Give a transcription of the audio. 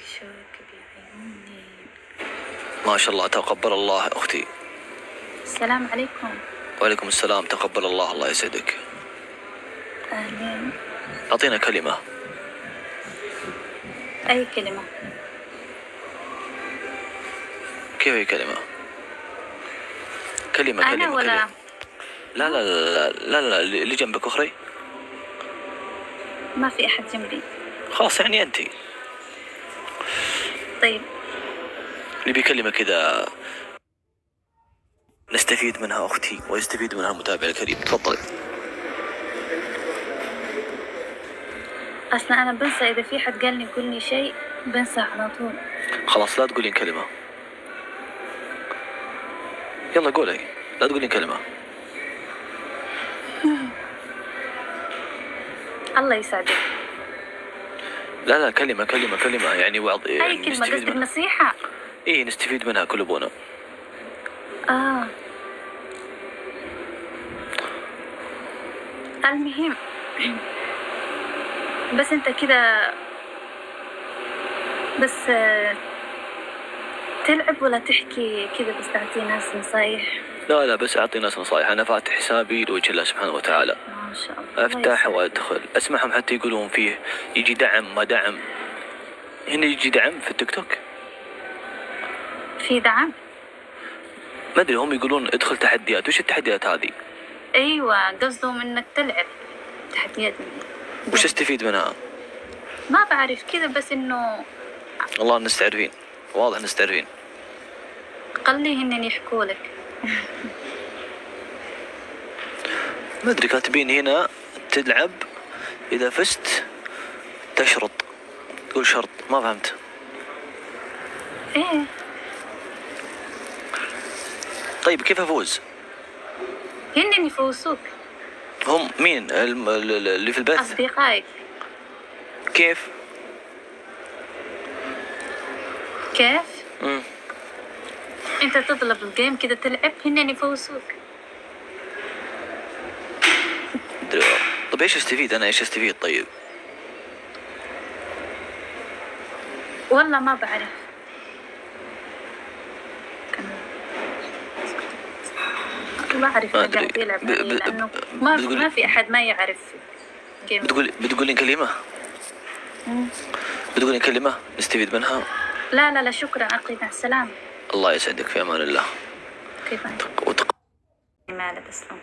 شوك بعيوني. ما شاء الله تقبل الله أختي. السلام عليكم. وعليكم السلام تقبل الله. الله يسعدك. أهلين. أعطينا كلمة. أي كلمة؟ كيف أي كلمة؟ كلمة أنا كلمة ولا كلمة. لا لا لا لا لا اللي جنبك أخري. ما في أحد جنبي. خلاص يعني أنت. طيب نبي كلمة كذا نستفيد منها أختي ويستفيد منها المتابع الكريم. تفضلي. أصلا أنا بنسى إذا في حد قال لي قول لي شيء بنسى على طول. خلاص لا تقولين كلمة. يلا قولي. لا تقولين كلمة. الله يسعدك. لا لا كلمة كلمة كلمة يعني وعض. أي كلمة قصدك نصيحة؟ إيه نستفيد منها كل أبونا. المهم بس أنت كده بس تلعب ولا تحكي كذا بس تعطي ناس نصايح؟ لا لا بس أعطي ناس نصايح. أنا فاتح حسابي لوجه الله سبحانه وتعالى. ما شاء الله. أفتح وأدخل أسمعهم حتى يقولون فيه يجي دعم ما دعم. هنا يجي دعم في التيك توك. في دعم؟ ما أدري هم يقولون ادخل تحديات. وش التحديات هذه؟ أيوة قصدهم إنك تلعب تحديات. وش استفيد منها؟ ما بعرف كذا بس إنه والله نستعرفين. واضح نستعرفين. خليهن يحكوا لك. ما أدري كاتبين هنا تلعب إذا فزت تشرط. تقول شرط. ما فهمت. إيه طيب كيف أفوز؟ هن يفوزوك. هم مين اللي في البث؟ أصدقائك. كيف؟ كيف؟ أنت تطلب الجيم كذا تلعب هن يفوزوك. طيب إيش أستفيد أنا؟ إيش أستفيد طيب؟ والله ما بعرف. ما أعرف ما قاعد أدري. يلعب لأنه ما في أحد ما يعرف جيم. بتقولين كلمة؟ بتقولين كلمة نستفيد منها؟ لا لا لا شكرا أخي مع السلامة. الله يسعدك في أمان الله. كيف أنت؟ مالك أصلا؟